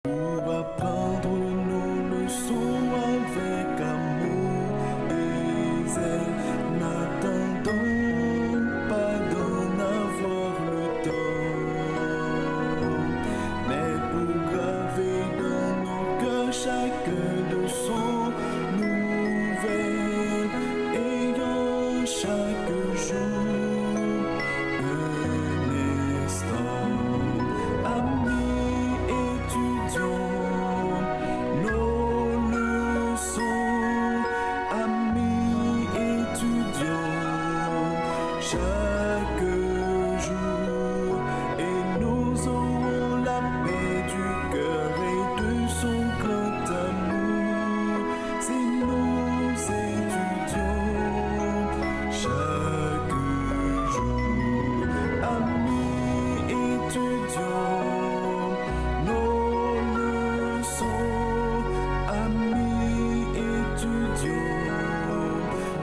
Pour apprendre nos leçons avec amour et zèle, n'attendons pas d'en avoir le temps, mais pour graver dans nos cœurs chaque leçon nouvelle, ayant chaque jour un instant. Amis, étudions nos leçons. Amis, étudions chaque jour. Et nous aurons la paix du cœur et de son grand amour. Si nous étudions chaque jour. Amis, étudions nos leçons. Amis, étudions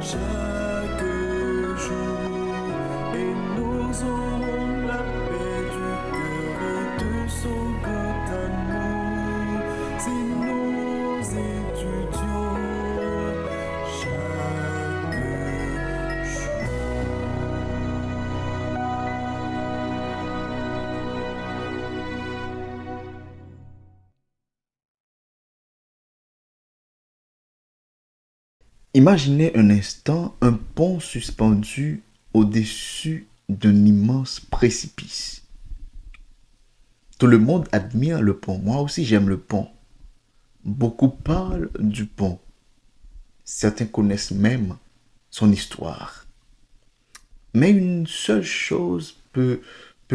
chaque jour. Et nous aurons la paix du cœur et de son grand amour. Si nous étudions chaque jour. Imaginez un instant un pont suspendu au-dessus d'un immense précipice. Tout le monde admire le pont. Moi aussi, j'aime le pont. Beaucoup parlent du pont. Certains connaissent même son histoire. Mais une seule chose peut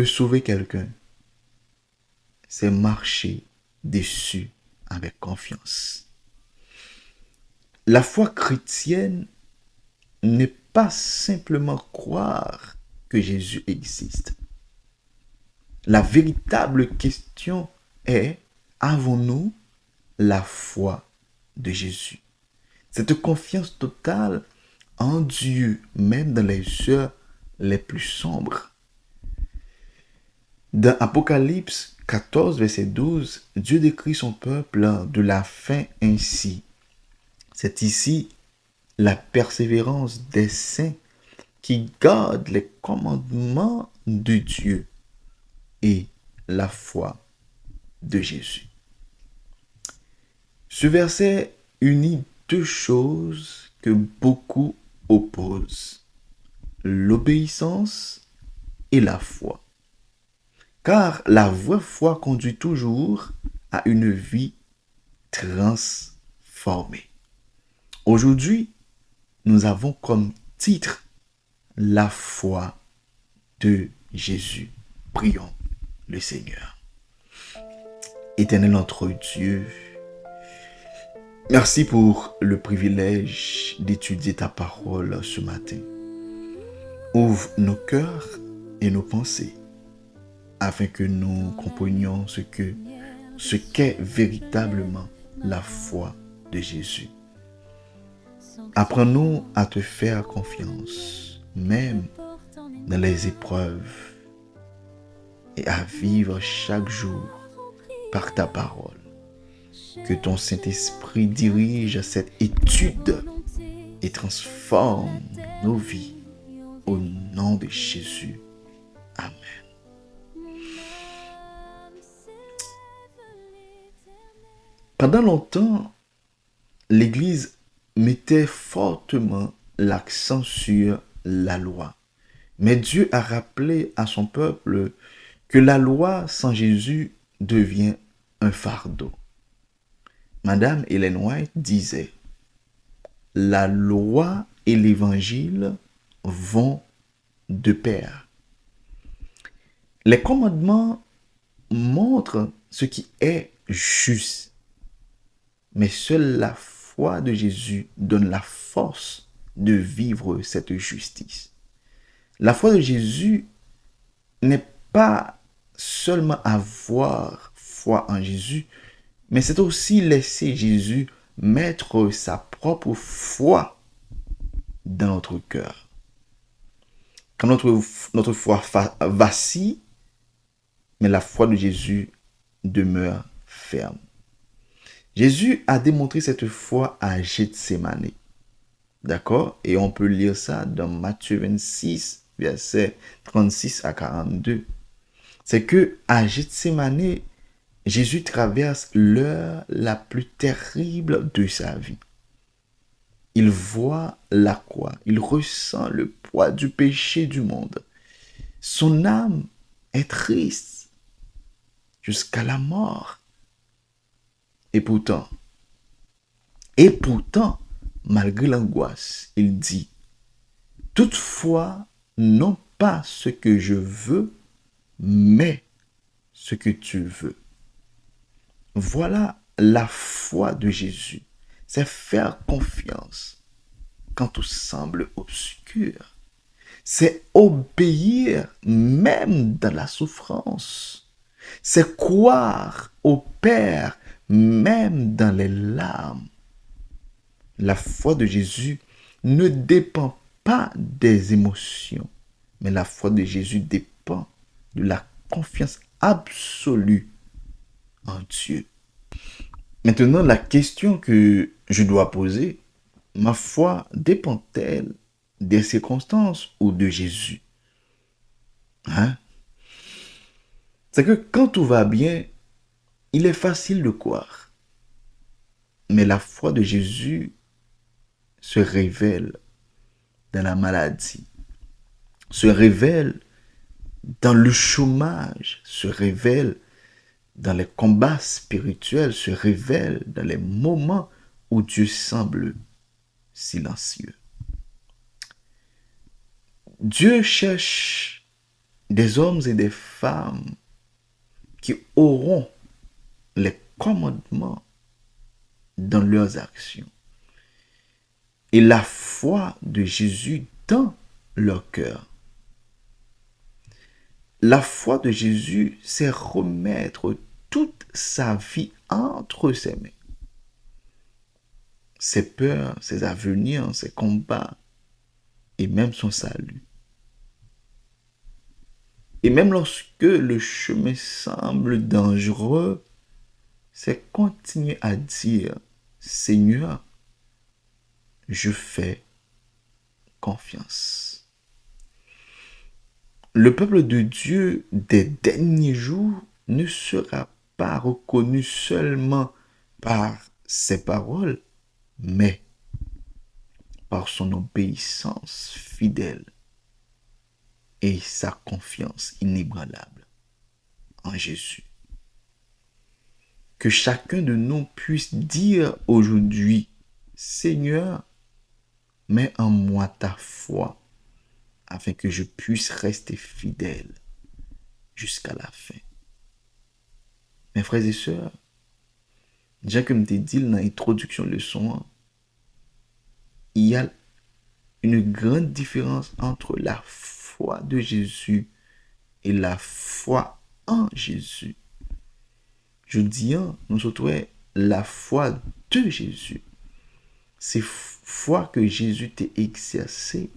sauver quelqu'un. C'est marcher dessus avec confiance. La foi chrétienne n'est pas simplement croire que Jésus existe. La véritable question est, avons-nous la foi de Jésus? Cette confiance totale en Dieu, même dans les heures les plus sombres. Dans Apocalypse 14, verset 12, Dieu décrit son peuple de la fin ainsi. C'est ici la persévérance des saints qui gardent les commandements de Dieu et la foi de Jésus. Ce verset unit deux choses que beaucoup opposent, l'obéissance et la foi. Car la vraie foi conduit toujours à une vie transformée. Aujourd'hui, nous avons comme titre la foi de Jésus. Prions le Seigneur. Éternel notre Dieu, merci pour le privilège d'étudier ta parole ce matin. Ouvre nos cœurs et nos pensées afin que nous comprenions ce qu'est véritablement la foi de Jésus. Apprends-nous à te faire confiance, même dans les épreuves, et à vivre chaque jour par ta parole. Que ton Saint-Esprit dirige cette étude et transforme nos vies. Au nom de Jésus. Amen. Pendant longtemps, l'Église mettait fortement l'accent sur la loi. Mais Dieu a rappelé à son peuple que la loi sans Jésus devient un fardeau. Madame Ellen White disait, la loi et l'évangile vont de pair. Les commandements montrent ce qui est juste, mais seule la foi de Jésus donne la force de vivre cette justice. La foi de Jésus n'est pas seulement avoir foi en Jésus, mais c'est aussi laisser Jésus mettre sa propre foi dans notre cœur. Quand notre foi vacille, mais la foi de Jésus demeure ferme. Jésus a démontré cette foi à Gethsémani. D'accord? Et on peut lire ça dans Matthieu 26, versets 36 à 42. C'est que à Gethsémani, Jésus traverse l'heure la plus terrible de sa vie. Il voit la croix, il ressent le poids du péché du monde. Son âme est triste jusqu'à la mort. Et pourtant, malgré l'angoisse, il dit, toutefois, non pas ce que je veux, mais ce que tu veux. Voilà la foi de Jésus. C'est faire confiance quand tout semble obscur. C'est obéir même dans la souffrance. C'est croire au Père même dans les larmes. La foi de Jésus ne dépend pas des émotions, mais la foi de Jésus dépend de la confiance absolue en Dieu. Maintenant, la question que je dois poser, ma foi dépend-elle des circonstances ou de Jésus? Hein? C'est que quand tout va bien, il est facile de croire. Mais la foi de Jésus se révèle dans la maladie, se révèle dans le chômage, se révèle dans les combats spirituels, se révèle dans les moments où Dieu semble silencieux. Dieu cherche des hommes et des femmes qui auront les commandements dans leurs actions et la foi de Jésus dans leur cœur. La foi de Jésus, c'est remettre toute sa vie entre ses mains. Ses peurs, ses avenirs, ses combats et même son salut. Et même lorsque le chemin semble dangereux, c'est continuer à dire, Seigneur, je fais confiance. Le peuple de Dieu des derniers jours ne sera pas reconnu seulement par ses paroles, mais par son obéissance fidèle et sa confiance inébranlable en Jésus. Que chacun de nous puisse dire aujourd'hui, Seigneur, mets en moi ta foi afin que je puisse rester fidèle jusqu'à la fin. Mes frères et sœurs, déjà que je t'ai dit dans l'introduction de leçon, il y a une grande différence entre la foi de Jésus et la foi en Jésus. Je dis, nous sommes la foi de Jésus. C'est foi que Jésus t'a exercée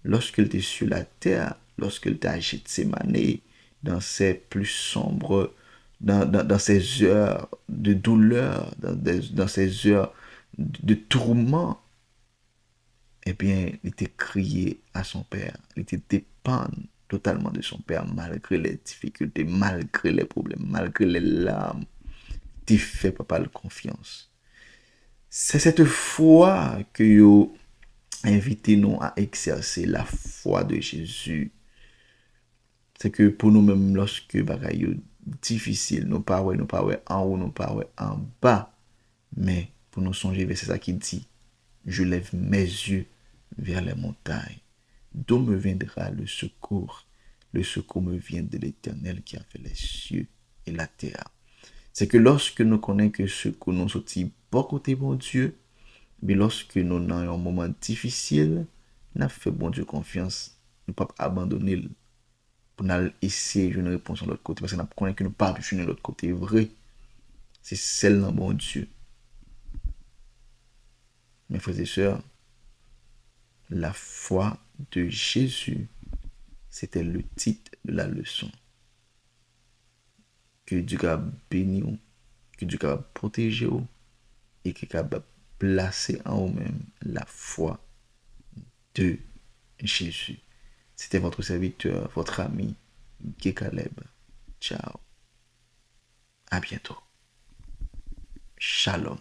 lorsqu'il était sur la terre, lorsqu'il était à Gethsémani, dans ses plus sombres, dans ses heures de douleur, dans ses heures de tourment, eh bien, il était crié à son Père. Il était dépendant totalement de son Père, malgré les difficultés, malgré les problèmes, malgré les larmes. Il fait papa de confiance. C'est cette foi que vous invitez nous à exercer, la foi de Jésus. C'est que pour nous-mêmes, lorsque bagaille est difficile, nous pas en haut, nous pas en bas, mais pour nous songer, c'est ça qui dit, je lève mes yeux vers les montagnes. D'où me viendra le secours? Le secours me vient de l'Éternel qui a fait les cieux et la terre. C'est que lorsque nous connaissons que ce que nous sortis pas côté bon Dieu, mais lorsque nous avons un moment difficile, nous avons fait bon Dieu confiance, nous ne pouvons pas abandonner pour nous essayer de une réponse de l'autre côté, parce que nous connaissons que nous ne pouvons pas de l'autre côté vrai. C'est celle dans bon Dieu. Mes frères et sœurs, la foi de Jésus, c'était le titre de la leçon. Que Dieu a béni, Que Dieu est capable de protéger vous et qui est capable de placer en vous-même la foi de Jésus. C'était votre serviteur, votre ami, Guy Caleb. Ciao. À bientôt. Shalom.